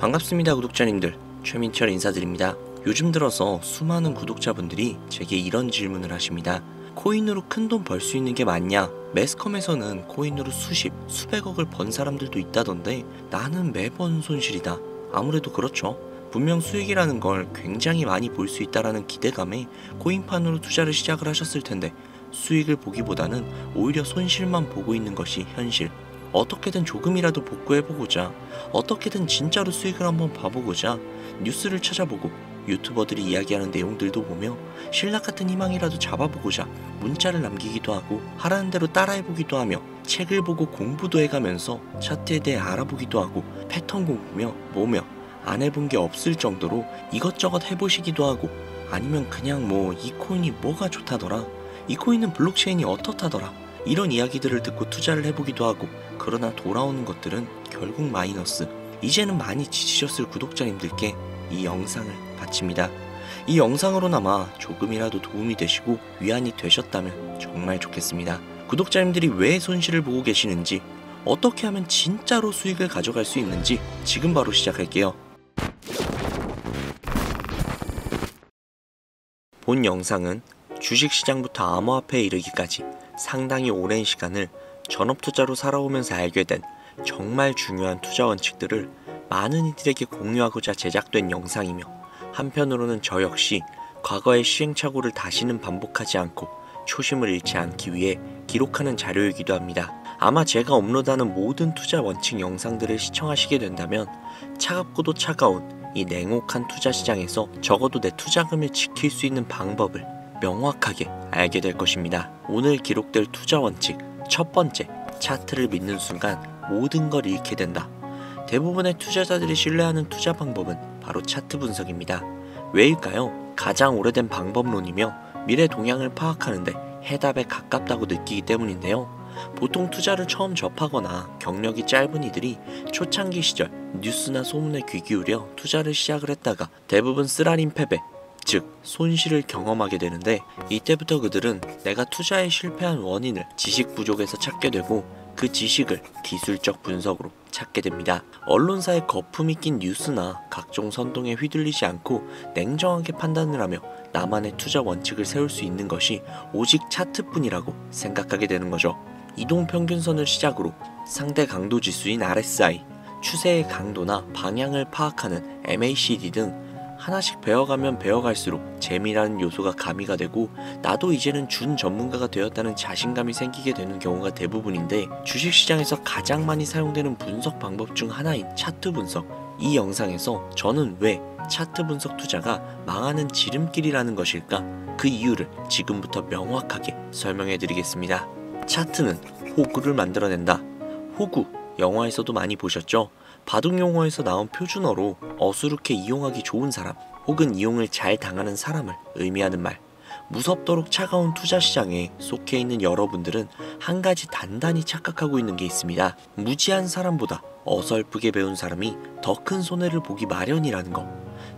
반갑습니다 구독자님들, 최민철 인사드립니다. 요즘 들어서 수많은 구독자분들이 제게 이런 질문을 하십니다. 코인으로 큰돈 벌 수 있는 게 맞냐? 매스컴에서는 코인으로 수십, 수백억을 번 사람들도 있다던데 나는 매번 손실이다. 아무래도 그렇죠. 분명 수익이라는 걸 굉장히 많이 볼 수 있다라는 기대감에 코인판으로 투자를 시작을 하셨을 텐데 수익을 보기보다는 오히려 손실만 보고 있는 것이 현실. 어떻게든 조금이라도 복구해보고자, 어떻게든 진짜로 수익을 한번 봐보고자 뉴스를 찾아보고 유튜버들이 이야기하는 내용들도 보며 신락같은 희망이라도 잡아보고자 문자를 남기기도 하고 하라는 대로 따라해보기도 하며 책을 보고 공부도 해가면서 차트에 대해 알아보기도 하고 패턴 공부며 뭐며 안 해본 게 없을 정도로 이것저것 해보시기도 하고, 아니면 그냥 이 코인이 뭐가 좋다더라, 이 코인은 블록체인이 어떻다더라, 이런 이야기들을 듣고 투자를 해보기도 하고, 그러나 돌아오는 것들은 결국 마이너스. 이제는 많이 지치셨을 구독자님들께 이 영상을 바칩니다. 이 영상으로나마 조금이라도 도움이 되시고 위안이 되셨다면 정말 좋겠습니다. 구독자님들이 왜 손실을 보고 계시는지, 어떻게 하면 진짜로 수익을 가져갈 수 있는지 지금 바로 시작할게요. 본 영상은 주식시장부터 암호화폐에 이르기까지 상당히 오랜 시간을 전업투자로 살아오면서 알게 된 정말 중요한 투자 원칙들을 많은 이들에게 공유하고자 제작된 영상이며, 한편으로는 저 역시 과거의 시행착오를 다시는 반복하지 않고 초심을 잃지 않기 위해 기록하는 자료이기도 합니다. 아마 제가 업로드하는 모든 투자 원칙 영상들을 시청하시게 된다면 차갑고도 차가운 이 냉혹한 투자 시장에서 적어도 내 투자금을 지킬 수 있는 방법을 명확하게 알게 될 것입니다. 오늘 기록될 투자 원칙 첫 번째, 차트를 믿는 순간 모든 걸 잃게 된다. 대부분의 투자자들이 신뢰하는 투자 방법은 바로 차트 분석입니다. 왜일까요? 가장 오래된 방법론이며 미래 동향을 파악하는데 해답에 가깝다고 느끼기 때문인데요. 보통 투자를 처음 접하거나 경력이 짧은 이들이 초창기 시절 뉴스나 소문에 귀 기울여 투자를 시작을 했다가 대부분 쓰라린 패배, 즉 손실을 경험하게 되는데, 이때부터 그들은 내가 투자에 실패한 원인을 지식 부족에서 찾게 되고 그 지식을 기술적 분석으로 찾게 됩니다. 언론사의 거품이 낀 뉴스나 각종 선동에 휘둘리지 않고 냉정하게 판단을 하며 나만의 투자 원칙을 세울 수 있는 것이 오직 차트뿐이라고 생각하게 되는 거죠. 이동평균선을 시작으로 상대 강도 지수인 RSI, 추세의 강도나 방향을 파악하는 MACD 등 하나씩 배워가면 배워갈수록 재미라는 요소가 가미가 되고 나도 이제는 준 전문가가 되었다는 자신감이 생기게 되는 경우가 대부분인데, 주식시장에서 가장 많이 사용되는 분석 방법 중 하나인 차트 분석. 이 영상에서 저는 왜 차트 분석 투자가 망하는 지름길이라는 것일까? 그 이유를 지금부터 명확하게 설명해 드리겠습니다. 차트는 호구를 만들어낸다. 호구, 영화에서도 많이 보셨죠? 바둑 용어에서 나온 표준어로 어수룩해 이용하기 좋은 사람 혹은 이용을 잘 당하는 사람을 의미하는 말. 무섭도록 차가운 투자 시장에 속해 있는 여러분들은 한 가지 단단히 착각하고 있는 게 있습니다. 무지한 사람보다 어설프게 배운 사람이 더 큰 손해를 보기 마련이라는 것.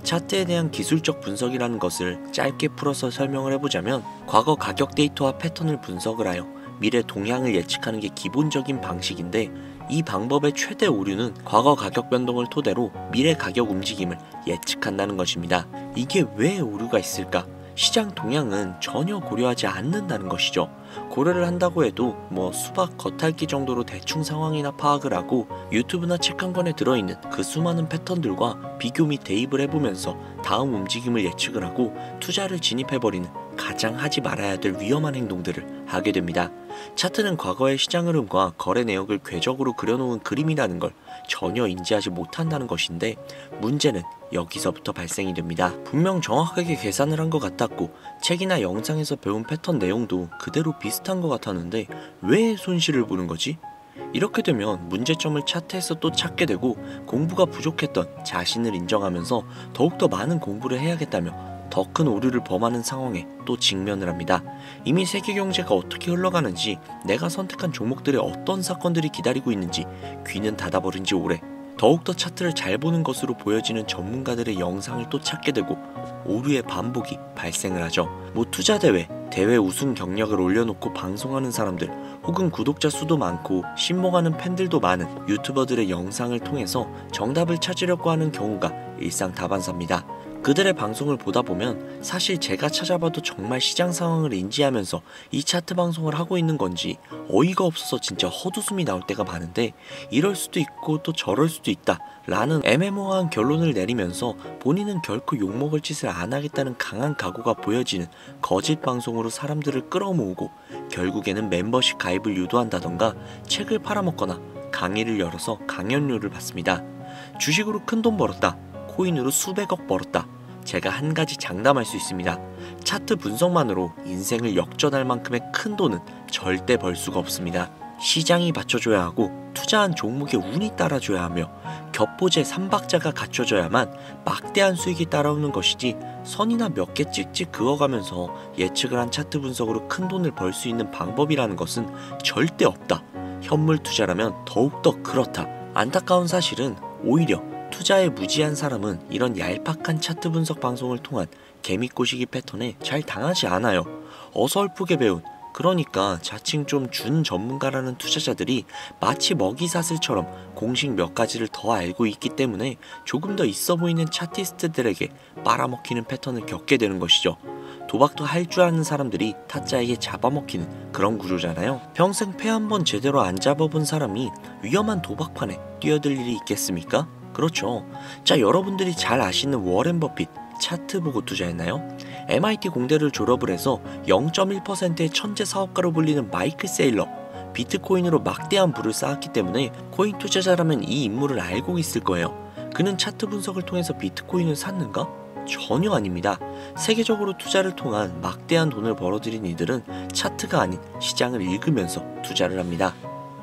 차트에 대한 기술적 분석이라는 것을 짧게 풀어서 설명을 해보자면, 과거 가격 데이터와 패턴을 분석을 하여 미래 동향을 예측하는 게 기본적인 방식인데, 이 방법의 최대 오류는 과거 가격 변동을 토대로 미래 가격 움직임을 예측한다는 것입니다. 이게 왜 오류가 있을까? 시장 동향은 전혀 고려하지 않는다는 것이죠. 고려를 한다고 해도 수박 겉핥기 정도로 대충 상황이나 파악을 하고 유튜브나 책 한 권에 들어있는 그 수많은 패턴들과 비교 및 대입을 해보면서 다음 움직임을 예측을 하고 투자를 진입해버리는 가장 하지 말아야 될 위험한 행동들을 하게 됩니다. 차트는 과거의 시장 흐름과 거래 내역을 궤적으로 그려놓은 그림이라는 걸 전혀 인지하지 못한다는 것인데, 문제는 여기서부터 발생이 됩니다. 분명 정확하게 계산을 한 것 같았고 책이나 영상에서 배운 패턴 내용도 그대로 비슷한 것 같았는데 왜 손실을 보는 거지? 이렇게 되면 문제점을 차트에서 또 찾게 되고 공부가 부족했던 자신을 인정하면서 더욱더 많은 공부를 해야겠다며 더 큰 오류를 범하는 상황에 또 직면을 합니다. 이미 세계 경제가 어떻게 흘러가는지, 내가 선택한 종목들의 어떤 사건들이 기다리고 있는지 귀는 닫아버린 지 오래. 더욱더 차트를 잘 보는 것으로 보여지는 전문가들의 영상을 또 찾게 되고 오류의 반복이 발생을 하죠. 투자대회, 대회 우승 경력을 올려놓고 방송하는 사람들, 혹은 구독자 수도 많고 신봉하는 팬들도 많은 유튜버들의 영상을 통해서 정답을 찾으려고 하는 경우가 일상다반사입니다. 그들의 방송을 보다 보면 사실 제가 찾아봐도 정말 시장 상황을 인지하면서 이 차트 방송을 하고 있는 건지 어이가 없어서 진짜 헛웃음이 나올 때가 많은데, 이럴 수도 있고 또 저럴 수도 있다 라는 애매모호한 결론을 내리면서 본인은 결코 욕먹을 짓을 안 하겠다는 강한 각오가 보여지는 거짓 방송으로 사람들을 끌어모으고 결국에는 멤버십 가입을 유도한다던가 책을 팔아먹거나 강의를 열어서 강연료를 받습니다. 주식으로 큰돈 벌었다, 코인으로 수백억 벌었다. 제가 한 가지 장담할 수 있습니다. 차트 분석만으로 인생을 역전할 만큼의 큰 돈은 절대 벌 수가 없습니다. 시장이 받쳐줘야 하고 투자한 종목에 운이 따라줘야 하며 겹보제 3박자가 갖춰져야만 막대한 수익이 따라오는 것이지, 선이나 몇 개 찍찍 그어가면서 예측을 한 차트 분석으로 큰 돈을 벌 수 있는 방법이라는 것은 절대 없다. 현물 투자라면 더욱더 그렇다. 안타까운 사실은 오히려 투자에 무지한 사람은 이런 얄팍한 차트 분석 방송을 통한 개미꼬시기 패턴에 잘 당하지 않아요. 어설프게 배운, 그러니까 자칭 좀 준 전문가라는 투자자들이 마치 먹이사슬처럼 공식 몇 가지를 더 알고 있기 때문에 조금 더 있어 보이는 차티스트들에게 빨아먹히는 패턴을 겪게 되는 것이죠. 도박도 할 줄 아는 사람들이 타짜에게 잡아먹히는 그런 구조잖아요. 평생 패 한 번 제대로 안 잡아본 사람이 위험한 도박판에 뛰어들 일이 있겠습니까? 그렇죠. 자, 여러분들이 잘 아시는 워렌 버핏 차트 보고 투자했나요? MIT 공대를 졸업을 해서 0.1%의 천재 사업가로 불리는 마이클 세일러, 비트코인으로 막대한 부를 쌓았기 때문에 코인 투자자라면 이 인물을 알고 있을 거예요. 그는 차트 분석을 통해서 비트코인을 샀는가? 전혀 아닙니다. 세계적으로 투자를 통한 막대한 돈을 벌어들인 이들은 차트가 아닌 시장을 읽으면서 투자를 합니다.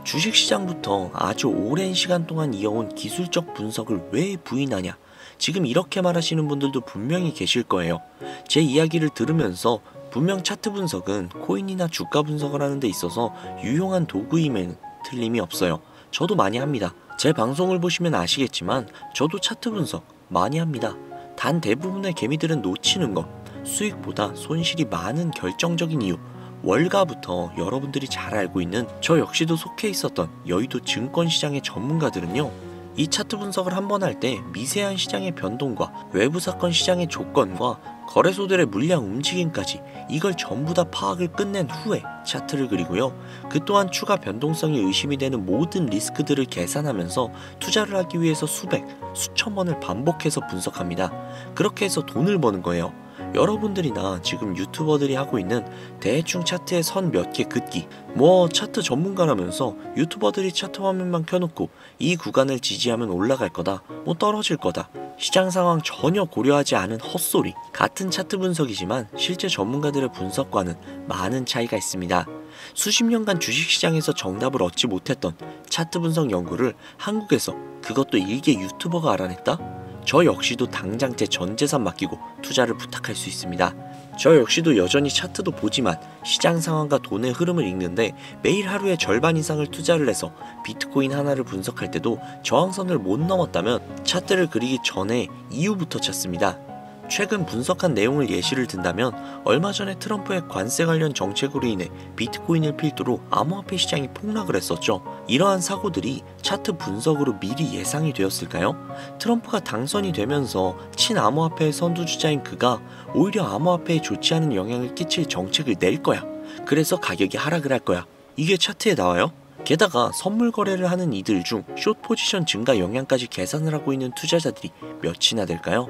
주식시장부터 아주 오랜 시간 동안 이어온 기술적 분석을 왜 부인하냐? 지금 이렇게 말하시는 분들도 분명히 계실 거예요. 제 이야기를 들으면서 분명 차트 분석은 코인이나 주가 분석을 하는 데 있어서 유용한 도구임에는 틀림이 없어요. 저도 많이 합니다. 제 방송을 보시면 아시겠지만 저도 차트 분석 많이 합니다. 단 대부분의 개미들은 놓치는 것, 수익보다 손실이 많은 결정적인 이유, 월가부터 여러분들이 잘 알고 있는 저 역시도 속해 있었던 여의도 증권시장의 전문가들은요, 이 차트 분석을 한 번 할 때 미세한 시장의 변동과 외부 사건 시장의 조건과 거래소들의 물량 움직임까지 이걸 전부 다 파악을 끝낸 후에 차트를 그리고요, 그 또한 추가 변동성이 의심이 되는 모든 리스크들을 계산하면서 투자를 하기 위해서 수백, 수천 번을 반복해서 분석합니다. 그렇게 해서 돈을 버는 거예요. 여러분들이나 지금 유튜버들이 하고 있는 대충 차트에 선 몇 개 긋기, 차트 전문가라면서 유튜버들이 차트 화면만 켜놓고 이 구간을 지지하면 올라갈 거다, 떨어질 거다, 시장 상황 전혀 고려하지 않은 헛소리. 같은 차트 분석이지만 실제 전문가들의 분석과는 많은 차이가 있습니다. 수십 년간 주식시장에서 정답을 얻지 못했던 차트 분석 연구를 한국에서, 그것도 일개 유튜버가 알아냈다? 저 역시도 당장 제 전 재산 맡기고 투자를 부탁할 수 있습니다. 저 역시도 여전히 차트도 보지만 시장 상황과 돈의 흐름을 읽는데 매일 하루에 절반 이상을 투자를 해서 비트코인 하나를 분석할 때도 저항선을 못 넘었다면 차트를 그리기 전에 이유부터 찾습니다. 최근 분석한 내용을 예시를 든다면 얼마 전에 트럼프의 관세 관련 정책으로 인해 비트코인을 필두로 암호화폐 시장이 폭락을 했었죠. 이러한 사고들이 차트 분석으로 미리 예상이 되었을까요? 트럼프가 당선이 되면서 친암호화폐의 선두주자인 그가 오히려 암호화폐에 좋지 않은 영향을 끼칠 정책을 낼 거야. 그래서 가격이 하락을 할 거야. 이게 차트에 나와요? 게다가 선물 거래를 하는 이들 중 숏 포지션 증가 영향까지 계산을 하고 있는 투자자들이 몇이나 될까요?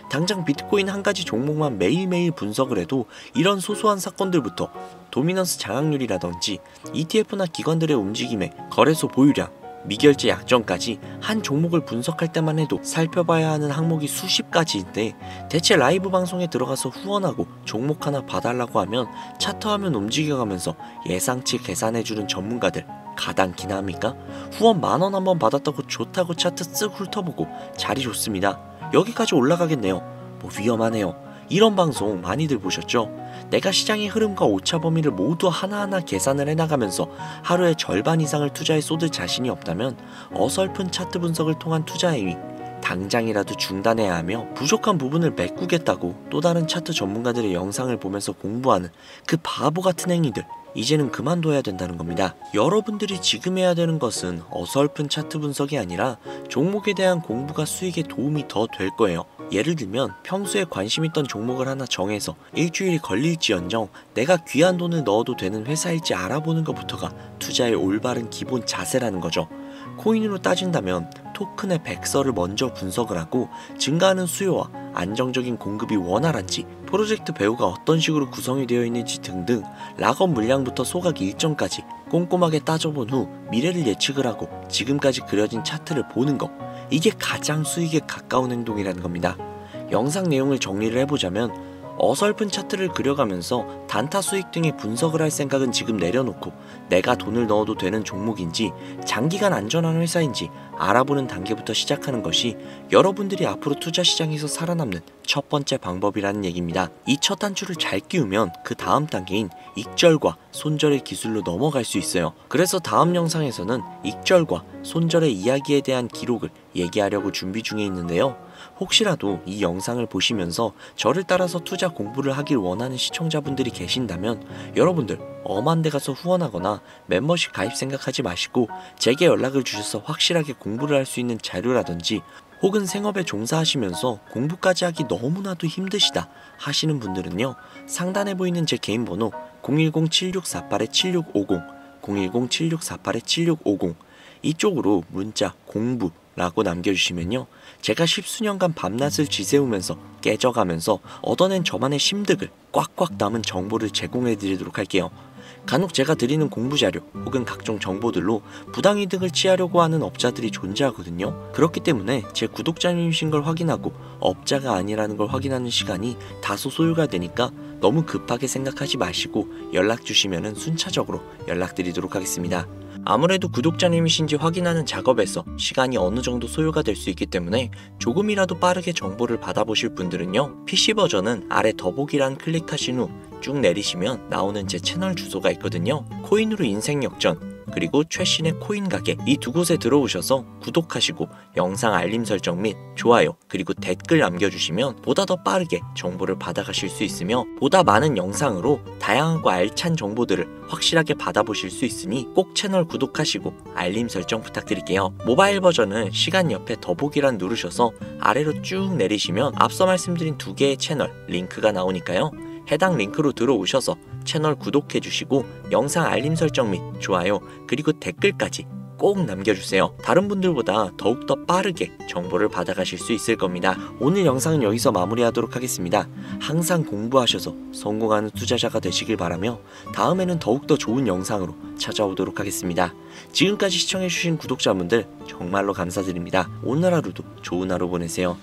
당장 비트코인 한 가지 종목만 매일매일 분석을 해도 이런 소소한 사건들부터 도미넌스 장악률이라든지 ETF나 기관들의 움직임에 거래소 보유량, 미결제 약정까지 한 종목을 분석할 때만 해도 살펴봐야 하는 항목이 수십 가지인데, 대체 라이브 방송에 들어가서 후원하고 종목 하나 봐달라고 하면 차트 화면 움직여가면서 예상치 계산해주는 전문가들 가당키나 합니까? 후원 10,000원 한번 받았다고 좋다고 차트 쓱 훑어보고 자리 좋습니다, 여기까지 올라가겠네요, 위험하네요, 이런 방송 많이들 보셨죠? 내가 시장의 흐름과 오차 범위를 모두 하나하나 계산을 해나가면서 하루에 절반 이상을 투자에 쏟을 자신이 없다면 어설픈 차트 분석을 통한 투자 행위 당장이라도 중단해야 하며, 부족한 부분을 메꾸겠다고 또 다른 차트 전문가들의 영상을 보면서 공부하는 그 바보 같은 행위들, 이제는 그만둬야 된다는 겁니다. 여러분들이 지금 해야 되는 것은 어설픈 차트 분석이 아니라 종목에 대한 공부가 수익에 도움이 더 될 거예요. 예를 들면 평소에 관심 있던 종목을 하나 정해서 일주일이 걸릴지언정 내가 귀한 돈을 넣어도 되는 회사일지 알아보는 것부터가 투자의 올바른 기본 자세라는 거죠. 코인으로 따진다면 토큰의 백서를 먼저 분석을 하고 증가하는 수요와 안정적인 공급이 원활한지, 프로젝트 배후가 어떤 식으로 구성이 되어 있는지 등등 락업 물량부터 소각 일정까지 꼼꼼하게 따져본 후 미래를 예측을 하고 지금까지 그려진 차트를 보는 것, 이게 가장 수익에 가까운 행동이라는 겁니다. 영상 내용을 정리를 해보자면 어설픈 차트를 그려가면서 단타 수익 등의 분석을 할 생각은 지금 내려놓고 내가 돈을 넣어도 되는 종목인지 장기간 안전한 회사인지 알아보는 단계부터 시작하는 것이 여러분들이 앞으로 투자 시장에서 살아남는 첫 번째 방법이라는 얘기입니다. 이 첫 단추를 잘 끼우면 그 다음 단계인 익절과 손절의 기술로 넘어갈 수 있어요. 그래서 다음 영상에서는 익절과 손절의 이야기에 대한 기록을 얘기하려고 준비 중에 있는데요. 혹시라도 이 영상을 보시면서 저를 따라서 투자 공부를 하길 원하는 시청자분들이 계신다면 여러분들 엄한 데 가서 후원하거나 멤버십 가입 생각하지 마시고 제게 연락을 주셔서 확실하게 공부를 할 수 있는 자료라든지 혹은 생업에 종사하시면서 공부까지 하기 너무나도 힘드시다 하시는 분들은요, 상단에 보이는 제 개인 번호 010-7648-7650 010-7648-7650 이쪽으로 문자 공부 라고 남겨주시면요, 제가 십수년간 밤낮을 지새우면서 깨져가면서 얻어낸 저만의 심득을 꽉꽉 담은 정보를 제공해드리도록 할게요. 간혹 제가 드리는 공부자료 혹은 각종 정보들로 부당이득을 취하려고 하는 업자들이 존재하거든요. 그렇기 때문에 제 구독자님이신 걸 확인하고 업자가 아니라는 걸 확인하는 시간이 다소 소요가 되니까 너무 급하게 생각하지 마시고 연락 주시면 순차적으로 연락드리도록 하겠습니다. 아무래도 구독자님이신지 확인하는 작업에서 시간이 어느 정도 소요가 될 수 있기 때문에 조금이라도 빠르게 정보를 받아보실 분들은요, PC 버전은 아래 더보기란 클릭하신 후 쭉 내리시면 나오는 제 채널 주소가 있거든요. 코인으로 인생 역전 그리고 최신의 코인 가게, 이 두 곳에 들어오셔서 구독하시고 영상 알림 설정 및 좋아요 그리고 댓글 남겨주시면 보다 더 빠르게 정보를 받아가실 수 있으며 보다 많은 영상으로 다양하고 알찬 정보들을 확실하게 받아보실 수 있으니 꼭 채널 구독하시고 알림 설정 부탁드릴게요. 모바일 버전은 시간 옆에 더보기란 누르셔서 아래로 쭉 내리시면 앞서 말씀드린 두 개의 채널 링크가 나오니까요, 해당 링크로 들어오셔서 채널 구독해주시고 영상 알림 설정 및 좋아요 그리고 댓글까지 꼭 남겨주세요. 다른 분들보다 더욱더 빠르게 정보를 받아가실 수 있을 겁니다. 오늘 영상은 여기서 마무리하도록 하겠습니다. 항상 공부하셔서 성공하는 투자자가 되시길 바라며 다음에는 더욱더 좋은 영상으로 찾아오도록 하겠습니다. 지금까지 시청해주신 구독자분들 정말로 감사드립니다. 오늘 하루도 좋은 하루 보내세요.